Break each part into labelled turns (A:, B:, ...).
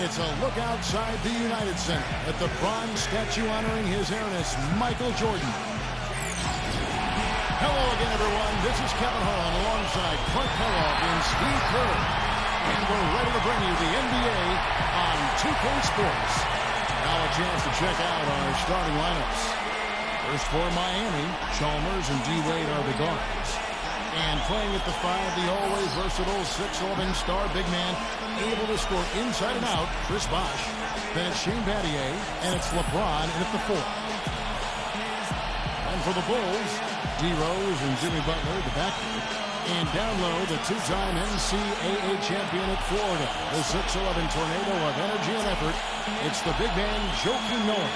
A: It's a look outside the United Center at the bronze statue honoring His Airness Michael Jordan. Hello again, everyone. This is Kevin Harlan alongside Clark Kellogg and Steve Kerr. And we're ready to bring you the NBA on 2K Sports. Now a chance to check out our starting lineups. First for Miami, Chalmers and D-Wade are the guards. And playing at the 5, the always versatile 6'11" star big man, able to score inside and out, Chris Bosh. Then it's Shane Battier, and it's LeBron in at the 4. And for the Bulls, D. Rose and Jimmy Butler, the backcourt. And down low, the two-time NCAA champion at Florida, the 6'11" tornado of energy and effort. It's the big man, Joakim Noah.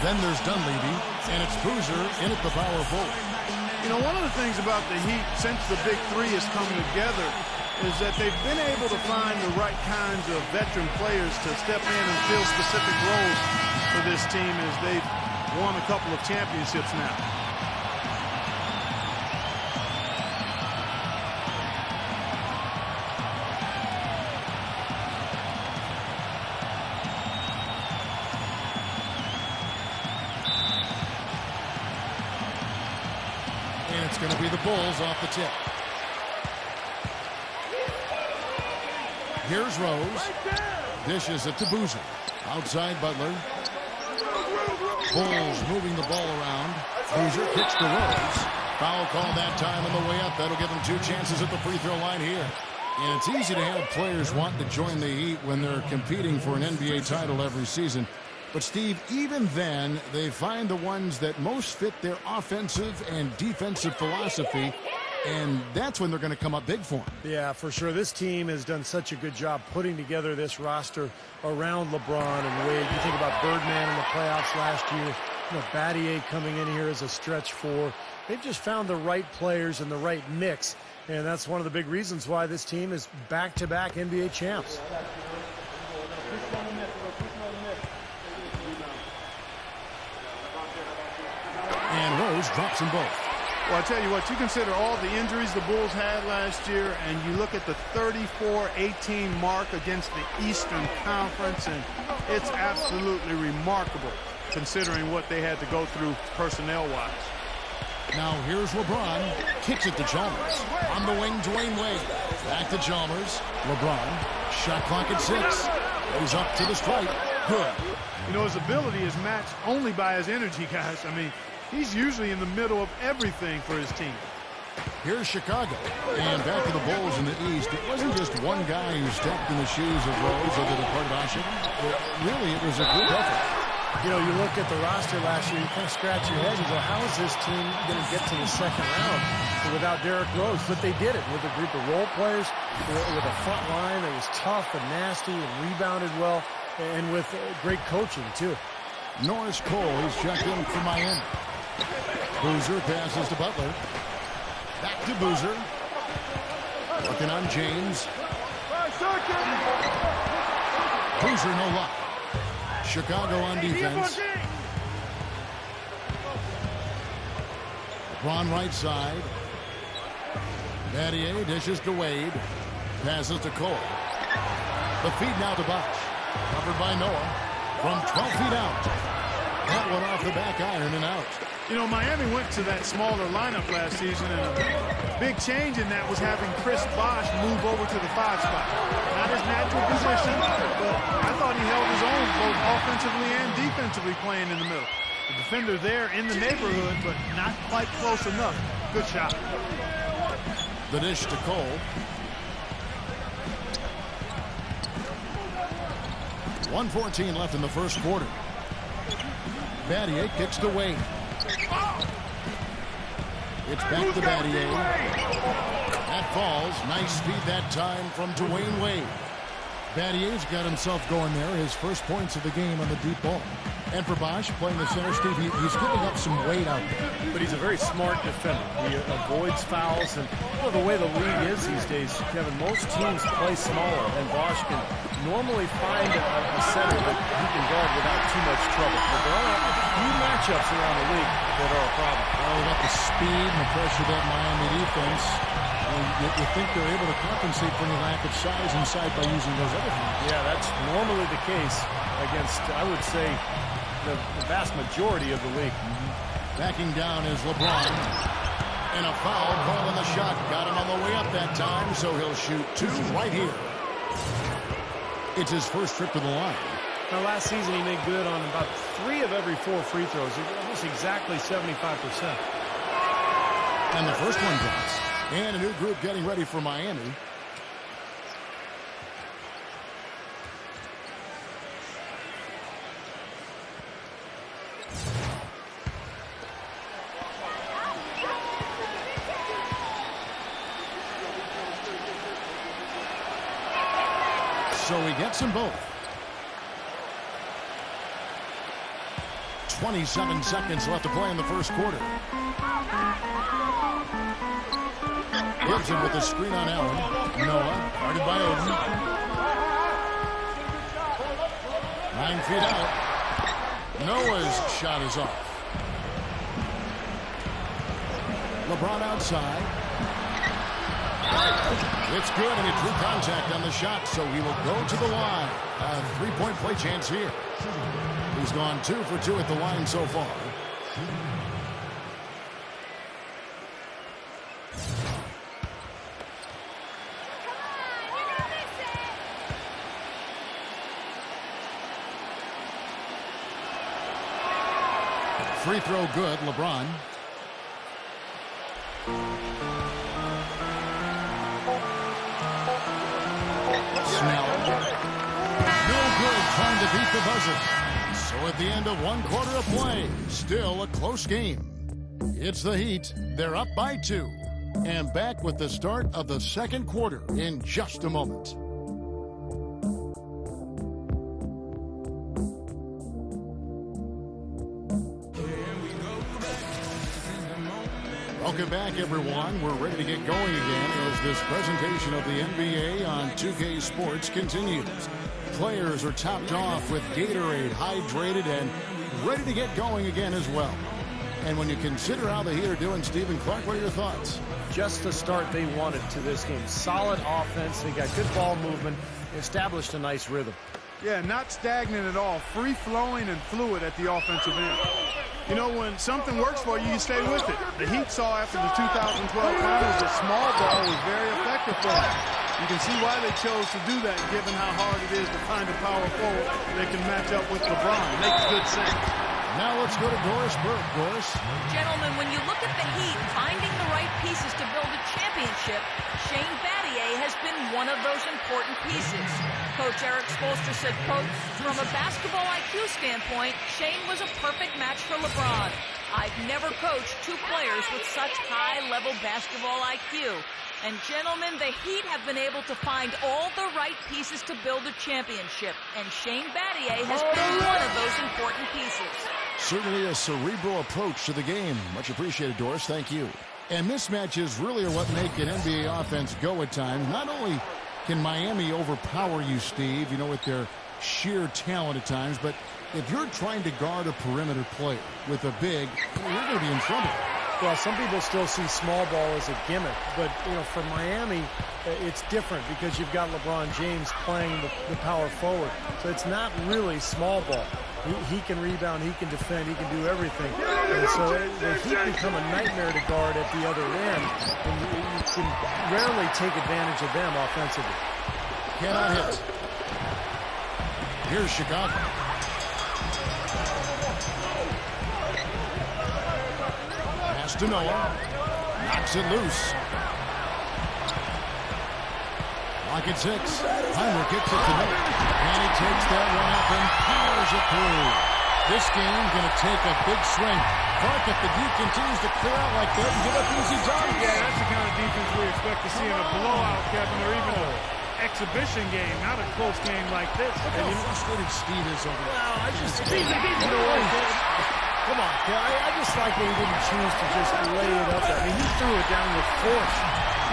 A: Then there's Dunleavy, and it's Boozer in at the power forward.
B: You know, one of the things about the Heat since the Big Three has come together is that they've been able to find the right kinds of veteran players to step in and fill specific roles for this team as they've won a couple of championships now.
A: It's going to be the Bulls off the tip. Here's Rose. Dishes it to Boozer. Outside Butler. Bulls moving the ball around. Boozer kicks to Rose. Foul call that time on the way up. That'll give them 2 chances at the free throw line here. And it's easy to have players want to join the Heat when they're competing for an NBA title every season. But, Steve, even then, they find the ones that most fit their offensive and defensive philosophy, and that's when they're going to come up big for them.
C: Yeah, for sure. This team has done such a good job putting together this roster around LeBron and Wade. You think about Birdman in the playoffs last year, Battier coming in here as a stretch 4. They've just found the right players and the right mix, and that's one of the big reasons why this team is back-to-back NBA champs.
A: And Rose drops them both.
B: Well, I tell you what, you consider all the injuries the Bulls had last year, and you look at the 34-18 mark against the Eastern Conference, and it's absolutely remarkable considering what they had to go through personnel-wise.
A: Now here's LeBron. Kicks it to Chalmers. On the wing, Dwayne Wade. Back to Chalmers. LeBron. Shot clock at 6. Goes up to the stripe. Good.
B: You know, his ability is matched only by his energy, guys. I mean, he's usually in the middle of everything for his team.
A: Here's Chicago. And back to the Bulls in the East. It wasn't just one guy who stepped in the shoes of Rose or the departed Asha. Really, it was a group effort.
C: You know, you look at the roster last year, you kind of scratch your head. You go, how is this team going to get to the second round without Derrick Rose? But they did it with a group of role players, with a front line that was tough and nasty and rebounded well, and with great coaching, too.
A: Norris Cole is checked in for Miami. Boozer passes to Butler. Back to Boozer. Working on James. Boozer no luck. Chicago on defense. LeBron right side. Battier dishes to Wade. Passes to Cole. The feed now to Bosh. Covered by Noah. From 12 feet out. That one off the back iron and out.
B: You know, Miami went to that smaller lineup last season, and a big change in that was having Chris Bosh move over to the 5 spot. Not his natural position, but I thought he held his own both offensively and defensively playing in the middle. The defender there in the neighborhood, but not quite close enough. Good shot.
A: The dish to Cole. .114 left in the first quarter. Battier kicks to Wade. It's back to Battier. That falls. Nice feed that time from Dwayne Wade. Battier's got himself going there. His first points of the game on the deep ball. And for Bosh, playing the center, Steve, he's giving up some weight out there.
C: But he's a very smart defender. He avoids fouls. And the way the league is these days, Kevin, most teams play smaller. And Bosh can normally find a center that he can guard without too much trouble. But there are a few matchups around the league that are a problem.
A: Well, got the speed and the pressure of that Miami defense. You think they're able to compensate for the lack of size inside by using those other things.
C: Yeah, that's normally the case against, I would say, the vast majority of the league.
A: Backing down is LeBron. And a foul call on the shot. Got him on the way up that time, so he'll shoot 2 right here. It's his first trip to the line.
C: Now, last season he made good on about 3 of every 4 free throws. Almost exactly 75%.
A: And the first one counts. And a new group getting ready for Miami. So he gets them both. 27 seconds left to play in the first quarter. Gibson with the screen on Allen. Noah, guarded by Oden. 9 feet out. Noah's shot is off. LeBron outside. It's good, and he drew contact on the shot, so he will go to the line. A 3-point play chance here. He's gone 2 for 2 at the line so far. Free throw good, LeBron. Snell. No good, trying to beat the buzzer. So at the end of 1 quarter of play, still a close game. It's the Heat. They're up by 2. And back with the start of the second quarter in just a moment. Welcome back, everyone. We're ready to get going again as this presentation of the NBA on 2K Sports continues. Players are topped off with Gatorade, hydrated, and ready to get going again as well. And when you consider how the Heat are doing, Stephen Clark, what are your thoughts?
C: Just the start they wanted to this game. Solid offense. They got good ball movement. Established a nice rhythm.
B: Yeah, not stagnant at all. Free-flowing and fluid at the offensive end. You know, when something works for you, you stay with it. The Heat saw after the 2012 finals that small ball was very effective for them. You can see why they chose to do that, given how hard it is to find a power forward that can match up with LeBron. Makes good sense.
A: Now let's go to Doris Burke. Doris?
D: Gentlemen, when you look at the Heat finding the right pieces to build a championship, Shane Battier has been one of those important pieces. Coach Eric Spoelstra said, quote, from a basketball IQ standpoint, Shane was a perfect match for LeBron. I've never coached 2 players with such high-level basketball IQ. And gentlemen, the Heat have been able to find all the right pieces to build a championship. And Shane Battier has been one of those important pieces.
A: Certainly a cerebral approach to the game. Much appreciated, Doris. Thank you. And mismatches really are what make an NBA offense go at times. Not only can Miami overpower you, Steve, you know, with their sheer talent at times, but if you're trying to guard a perimeter player with a big, you're going to be in trouble.
C: Well, some people still see small ball as a gimmick, but, you know, for Miami, it's different because you've got LeBron James playing the power forward. So it's not really small ball. He can rebound, he can defend, he can do everything. And so the Heat become a nightmare to guard at the other end, and you can rarely take advantage of them offensively.
A: Cannot hit. Here's Chicago. Pass to Noah. Knocks it loose. Pocket 6. Heimer kicks it to Noah. And he takes that one up and powers it through. This game going to take a big swing. Clark, if the Heat continues to clear out like that and give up easy jobs.
B: Yeah, that's the kind of defense we expect to see in a blowout, Kevin, or even an exhibition game, not a close game like this.
A: Look how frustrated Steve is over there.
C: Well, I just, you know what? Come on, I just like that he didn't choose to just lay it up. I mean, he threw it down with force.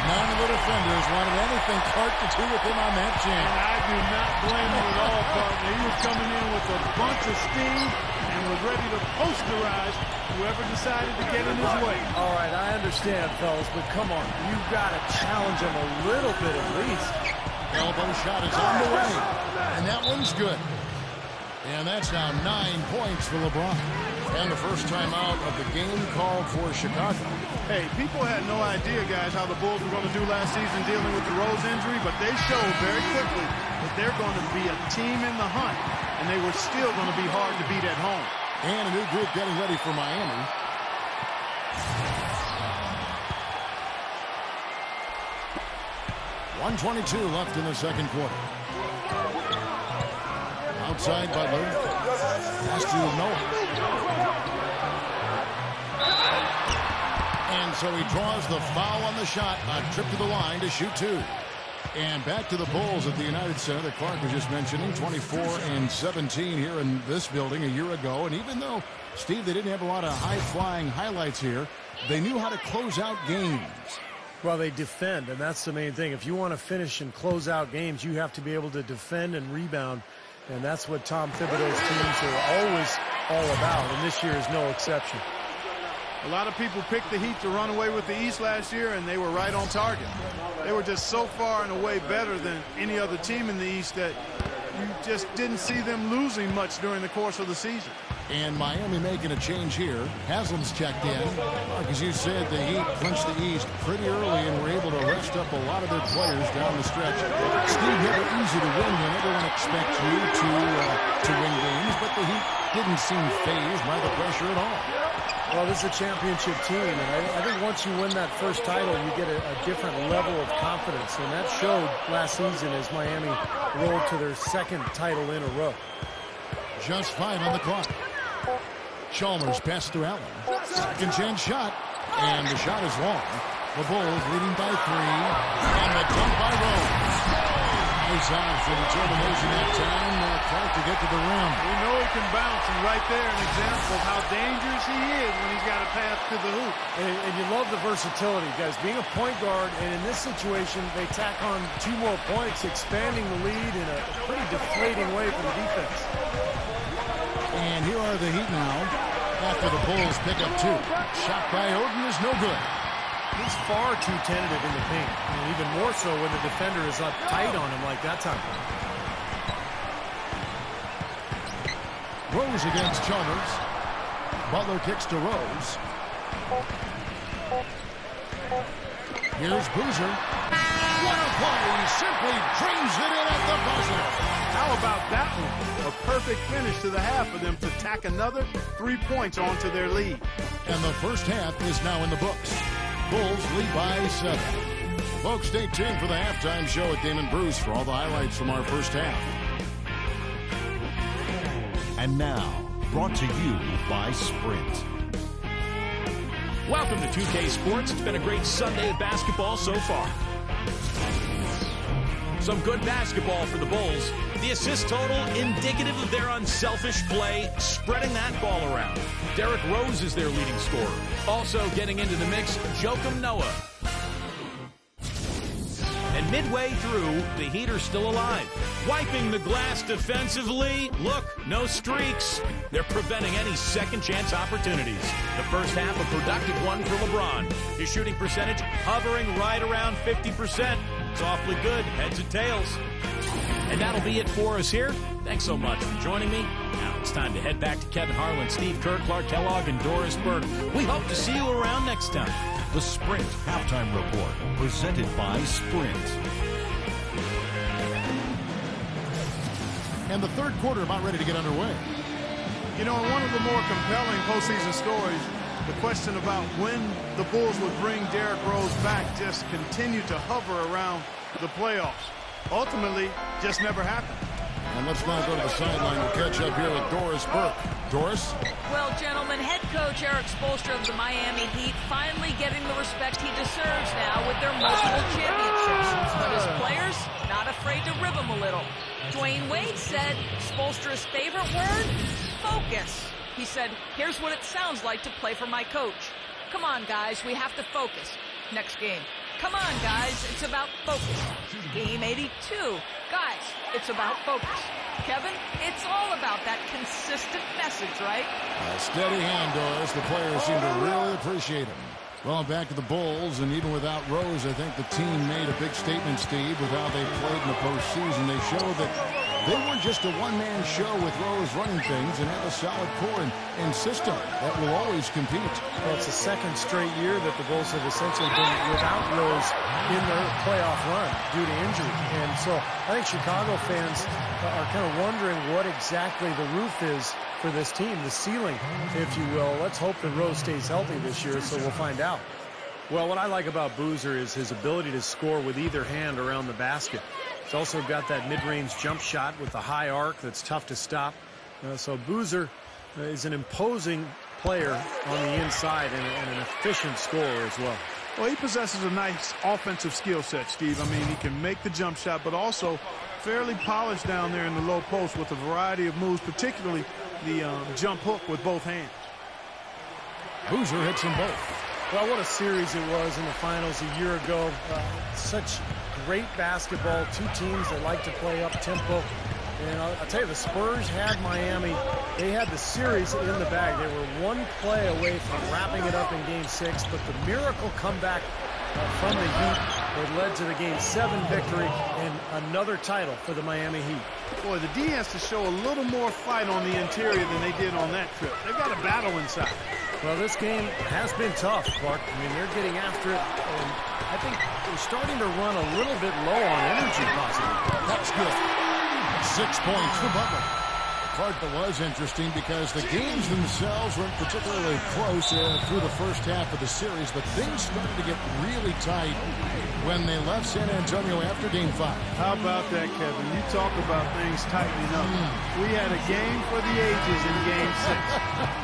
A: None of the defenders wanted anything Clark to do with him on that jam.
B: And I do not blame him at all, partner. He was coming in with a bunch of steam and was ready to posterize whoever decided to get in his way.
C: All right, I understand, fellas, but come on. You've got to challenge him a little bit at least.
A: Elbow shot is on the way, and that one's good. And that's now 9 points for LeBron. And the first time out of the game called for Chicago.
B: Hey, people had no idea, guys, how the Bulls were going to do last season dealing with the Rose injury, but they showed very quickly that they're going to be a team in the hunt, and they were still going to be hard to beat at home.
A: And a new group getting ready for Miami. .122 left in the second quarter. Outside Butler. Pass to Noah. And so he draws the foul on the shot. A trip to the line to shoot two. And back to the Bulls at the United Center that Clark was just mentioning. 24-17 here in this building a year ago. And even though, Steve, they didn't have a lot of high-flying highlights here, they knew how to close out games.
C: Well, they defend, and that's the main thing. If you want to finish and close out games, you have to be able to defend and rebound. And that's what Tom Thibodeau's teams are always all about, and this year is no exception.
B: A lot of people picked the Heat to run away with the East last year, and they were right on target. They were just so far and away better than any other team in the East that you just didn't see them losing much during the course of the season.
A: And Miami making a change here. Haslam's checked in. Mark, as you said, the Heat clinched the East pretty early and were able to rest up a lot of their players down the stretch. Steve, never easy to win when everyone expects you to win games, but the Heat didn't seem fazed by the pressure at all.
C: Well, this is a championship team, and I think once you win that first title, you get a different level of confidence, and that showed last season as Miami rolled to their second title in a row.
A: Just 5 on the clock. Chalmers passes to Allen. Second chance shot, and the shot is long. The Bulls leading by 3, and the dunk by Rose. Nice eye for determination that time. Clark to get to the rim.
B: We know he can bounce, and right there an example of how dangerous he is when he's got a path to the hoop.
C: And you love the versatility, guys. Being a point guard, and in this situation, they tack on 2 more points, expanding the lead in a pretty deflating way for the defense.
A: And here are the Heat now after the Bulls pick up 2. Shot by Oden is no good.
C: He's far too tentative in the paint, and even more so when the defender is up tight on him like that time.
A: Rose against Chalmers. Butler kicks to Rose. Here's Boozer. What a play! He simply drains it in at the buzzer.
B: How about that one? A perfect finish to the half for them to tack another 3 points onto their lead.
A: And the first half is now in the books. Bulls lead by 7. Folks, stay tuned for the halftime show at Damon Bruce for all the highlights from our first half.
E: And now, brought to you by Sprint.
F: Welcome to 2K Sports. It's been a great Sunday of basketball so far. Some good basketball for the Bulls. The assist total indicative of their unselfish play, spreading that ball around. Derrick Rose is their leading scorer. Also getting into the mix, Joakim Noah. And midway through, the Heat are still alive. Wiping the glass defensively. Look, no streaks. They're preventing any second chance opportunities. The first half, a productive one for LeBron. His shooting percentage hovering right around 50%. It's awfully good, heads and tails. And that'll be it for us here. Thanks so much for joining me. Now it's time to head back to Kevin Harlan, Steve Kerr, Clark Kellogg, and Doris Burke. We hope to see you around next time.
E: The Sprint Halftime Report, presented by Sprint.
A: And the third quarter about ready to get underway.
B: You know, one of the more compelling postseason stories, the question about when the Bulls would bring Derrick Rose back just continued to hover around the playoffs. Ultimately, just never happened.
A: And let's now go to the sideline to catch up here with Doris Burke. Doris?
D: Well, gentlemen, head coach Erik Spoelstra of the Miami Heat finally getting the respect he deserves now with their multiple championships. But his players, not afraid to rib him a little. Dwayne Wade said Spoelstra's favorite word? Focus. He said, here's what it sounds like to play for my coach. Come on, guys, we have to focus. Next game. Come on, guys, it's about focus. Game 82. Guys, it's about focus. Kevin, it's all about that consistent message, right?
A: A steady hand, Doris. The players seem to really appreciate him. Well, back to the Bulls, and even without Rose, I think the team made a big statement, Steve, with how they played in the postseason. They showed that they weren't just a one-man show with Rose running things and have a solid core and system that will always compete.
C: Well, it's the second straight year that the Bulls have essentially been without Rose in their playoff run due to injury. And so I think Chicago fans are kind of wondering what exactly the roof is for this team, the ceiling, if you will. Let's hope that Rose stays healthy this year, so we'll find out. Well, what I like about Boozer is his ability to score with either hand around the basket. He's also got that mid-range jump shot with the high arc that's tough to stop. So Boozer is an imposing player on the inside and an efficient scorer as well.
B: Well, he possesses a nice offensive skill set, Steve. I mean, he can make the jump shot, but also fairly polished down there in the low post with a variety of moves, particularly the jump hook with both hands.
A: Boozer hits them both.
C: Well, what a series it was in the finals a year ago. Such great basketball. Two teams that like to play up-tempo. And I'll tell you, the Spurs had Miami. They had the series in the bag. They were one play away from wrapping it up in Game 6, but the miracle comeback from the Heat that led to the Game 7 victory and another title for the Miami Heat.
B: Boy, the D has to show a little more fight on the interior than they did on that trip. They've got a battle inside.
C: Well, this game has been tough, Clark. I mean, they're getting after it, and I think they're starting to run a little bit low on energy, possibly.
A: That's good. 6 points for Butler. The part that was interesting because the games themselves weren't particularly close through the first half of the series, but things started to get really tight when they left San Antonio after Game 5.
B: How about that, Kevin? You talk about things tightening up. We had a game for the ages in Game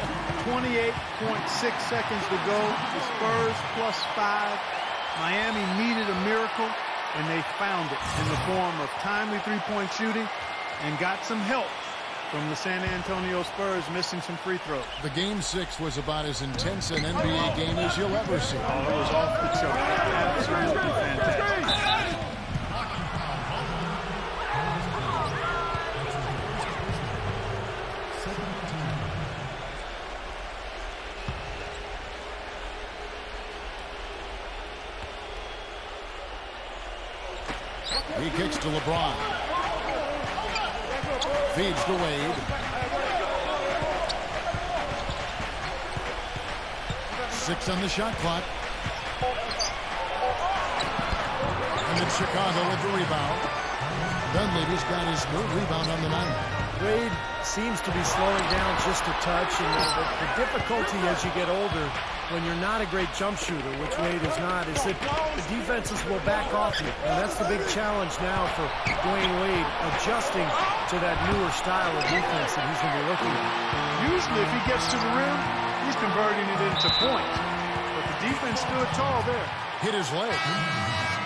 B: 6. 28.6 seconds to go. The Spurs +5. Miami needed a miracle, and they found it in the form of timely three-point shooting and got some help from the San Antonio Spurs missing some free throws.
A: The Game 6 was about as intense an NBA game as you'll ever see.
B: Oh, it was off the chart. Absolutely fantastic.
A: He kicks to LeBron. Feeds to Wade. 6 on the shot clock. And it's Chicago with the rebound. Dunleavy's got his third rebound on the night.
C: Wade seems to be slowing down just a touch, and the difficulty as you get older when you're not a great jump shooter, which Wade is not, is that the defenses will back off you. And that's the big challenge now for Dwayne Wade, adjusting to that newer style of defense that he's going to be looking at.
B: Usually if he gets to the rim, he's converting it into points. But the defense stood tall there.
A: Hit his leg.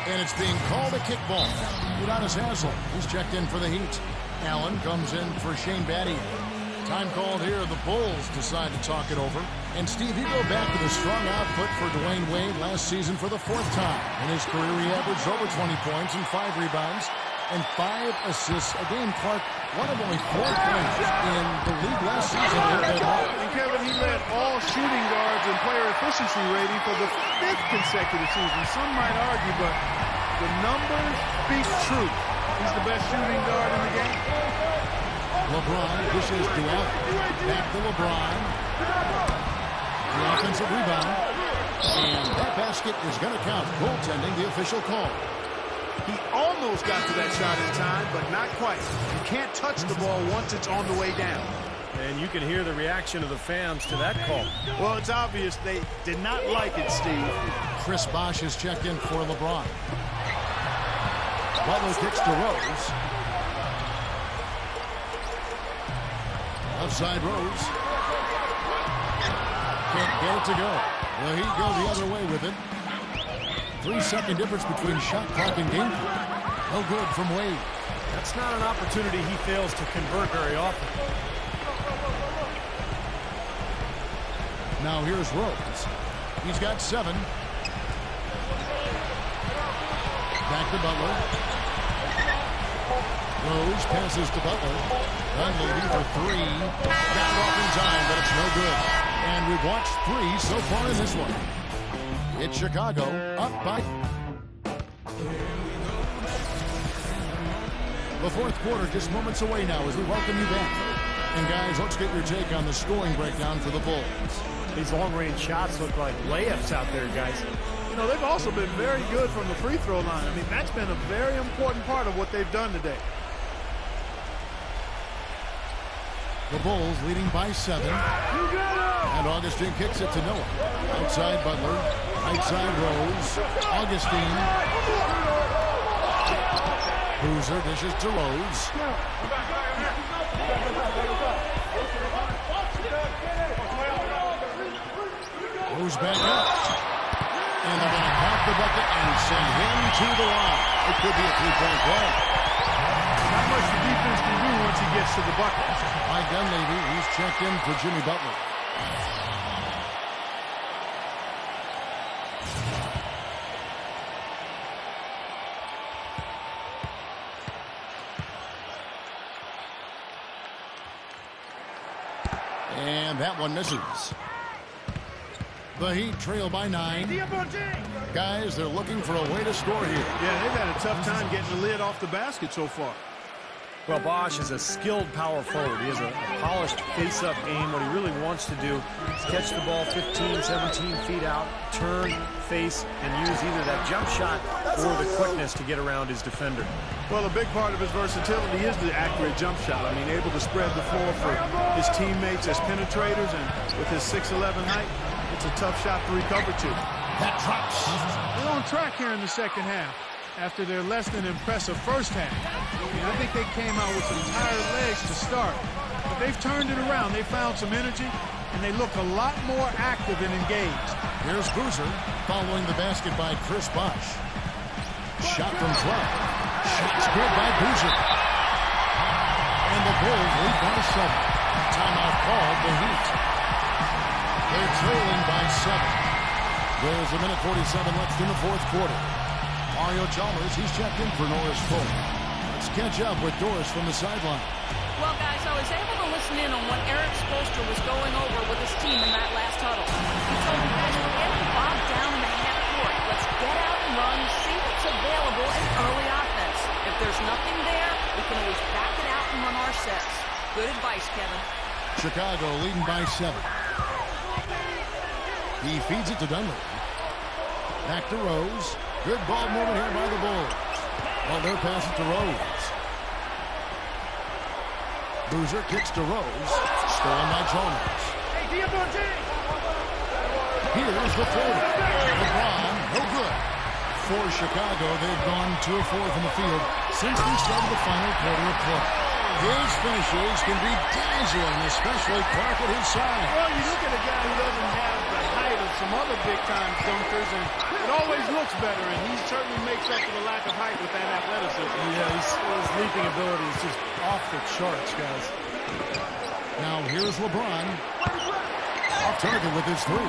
A: And it's being called a kickball. Udonis Haslem, he's checked in for the Heat. Allen comes in for Shane Battier. Time called here. The Bulls decide to talk it over. And Steve, you go back to the strong output for Dwayne Wade last season for the 4th time. In his career, he averaged over 20 points and 5 rebounds and 5 assists a game. Clark, one of only 4 players in the league last season.
B: And Kevin, he led all shooting guards and player efficiency rating for the 5th consecutive season. Some might argue, but the numbers speak truth. He's the best shooting guard in the game.
A: LeBron pushes to out. Back to LeBron. The offensive rebound. And that basket is going to count. Goaltending, the official call.
B: He almost got to that shot in time, but not quite. You can't touch the ball once it's on the way down.
C: And you can hear the reaction of the fans to that call.
B: Well, it's obvious they did not like it, Steve.
A: Chris Bosh has checked in for LeBron. Butler kicks to Rose. Outside Rose. Can't get it to go. Well, he'd go the other way with it. 3-second difference between shot clock and game clock. No good from Wade.
C: That's not an opportunity he fails to convert very often.
A: Now here's Rose. He's got 7. Back to Butler. Rose passes to Butler. Dunleavy for three. Got it off in time, but it's no good. And we've watched three so far in this one. It's Chicago up by... The fourth quarter just moments away now as we welcome you back. And guys, let's get your take on the scoring breakdown for the Bulls.
C: These long-range shots look like layups out there, guys.
B: You know, they've also been very good from the free throw line. I mean, that's been a very important part of what they've done today.
A: The Bulls leading by 7. And Augustine kicks it to Noah. Outside Butler. Right side Rose. Augustine. Boozer dishes to Rose. Rose back up. And they're going to pop the bucket and send him to the line. It could be a three-point play.
B: Not much the defense can do once he gets to the bucket.
A: Mike Dunleavy, he's checked in for Jimmy Butler. And that one misses. The Heat trail by 9. Guys, they're looking for a way to score here.
B: Yeah, they've had a tough time getting the lid off the basket so far.
C: Well, Bosch is a skilled power forward. He has a polished face-up game. What he really wants to do is catch the ball 15, 17 feet out, turn, face, and use either that jump shot or the quickness to get around his defender.
B: Well, a big part of his versatility is the accurate jump shot. I mean, able to spread the floor for his teammates as penetrators, and with his 6'11" height, it's a tough shot to recover to.
A: That drops.
B: They're on track here in the second half after their less than impressive first half. And I think they came out with some tired legs to start. But they've turned it around. They found some energy, and they look a lot more active and engaged.
A: Here's Boozer following the basket by Chris Bosh. Shot from 12. Shot's good by Boozer. And the Bulls lead by 7. Timeout called the Heat. They're trailing by 7. There's a minute 47 left in the fourth quarter. Mario Chalmers, he's checked in for Norris Cole. Let's catch up with Doris from the sideline.
D: Well, guys, I was able to listen in on what Eric Spoelstra was going over with his team in that last huddle. He told them, guys, we're getting bogged down in the half court. Let's get out and run, see what's available in early offense. If there's nothing there, we can always back it out and run our sets. Good advice, Kevin.
A: Chicago leading by 7. He feeds it to Dunleavy. Back to Rose. Good ball movement here by the Bulls. Well, they'll pass it to Rose. Boozer kicks to Rose. Stolen by Chalmers. Here's the floater. LeBron, no good. For Chicago, they've gone 2 of 4 from the field since we started the final quarter of play. His finishes can be dazzling, especially Clark at his side.
B: Well, you look at a guy who doesn't have the height of some other big-time dunkers, and it always looks better, and he certainly makes up for the lack of height with that athleticism.
C: Yeah, his leaping ability is just off the charts, guys.
A: Now here's LeBron. Off target with his 3.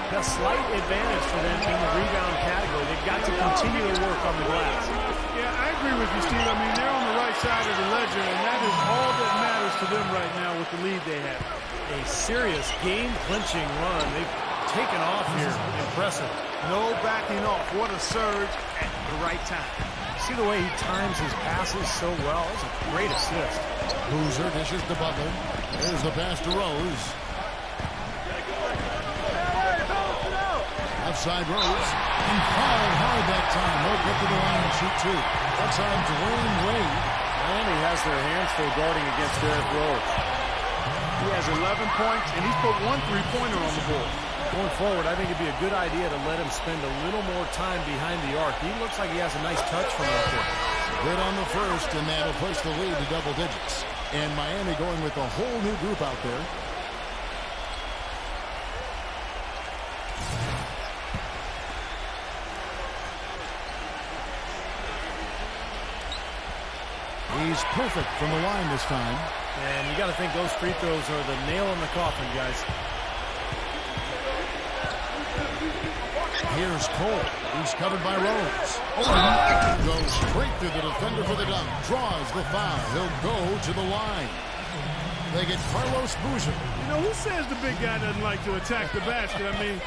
C: A slight advantage for them in the rebound category. They've got to continue to work on the glass.
B: Yeah, I agree with you, Steve. I mean, they're on the right side of the ledger, and that is all that matters to them right now with the lead they have.
C: A serious game-clinching run. They've taken off here. Impressive.
B: No backing off. What a surge at the right time.
C: See the way he times his passes so well. It's a great assist.
A: Boozer dishes to Butler. There's the pass to Rose. Outside Rose. And fouled hard that time. No get to the line and shoot 2. That's on Dwayne Wade.
C: Miami has their hands full guarding against Derrick Rose.
B: He has 11 points, and he's put 1 3-pointer on the board.
C: Going forward, I think it'd be a good idea to let him spend a little more time behind the arc. He looks like he has a nice touch from out there.
A: Good on the first, and that'll push the lead to double digits. And Miami going with a whole new group out there. He's perfect from the line this time.
C: And you got to think those free throws are the nail in the coffin, guys.
A: Here's Cole. He's covered by Rose. Goes straight through the defender for the dunk. Draws the foul. He'll go to the line. They get Carlos Boozer.
B: You know, who says the big guy doesn't like to attack the basket? I mean,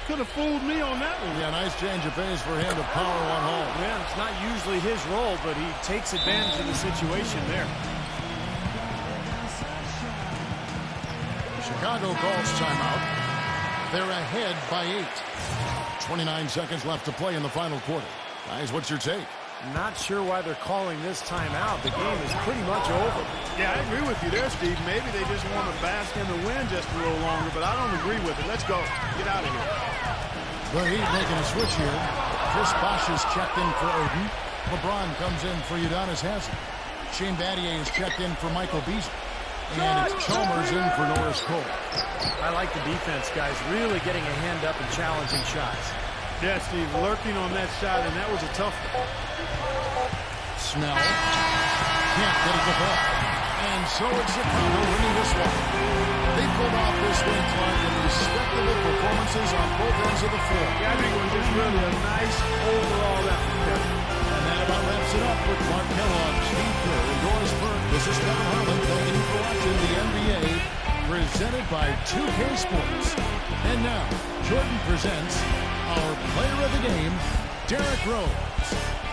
B: could have fooled me on that one.
A: Yeah, nice change of pace for him to power one home.
C: Yeah, it's not usually his role, but he takes advantage of the situation there.
A: Chicago calls timeout. They're ahead by 8. 29 seconds left to play in the final quarter. Guys, what's your take?
C: Not sure why they're calling this timeout. The game is pretty much over.
B: Yeah, I agree with you there, Steve. Maybe they just want to bask in the wind just a little longer, but I don't agree with it. Let's go. Get out of here.
A: The Heat making a switch here. Chris Bosh is checked in for Odin. LeBron comes in for Udonis Haslem. Shane Battier is checked in for Michael Beasley. And it's Chalmers in for Norris Cole.
C: I like the defense, guys. Really getting a hand up and challenging shots.
B: Yeah, Steve, lurking on that shot, and that was a tough one.
A: Snell can't get it to fall. And so it's Chicago winning this one. They pulled off this win, Clark, with respectable performances on both ends of the floor.
B: Yeah, I think it was just really a nice overall effort, Kevin.
A: And that about wraps it up with Clark Kellogg, Steve Kerr, and Doris Burke. This is Kevin Harlan. Thank you for watching the NBA, presented by 2K Sports. And now, Jordan presents our player of the game, Derrick Rose.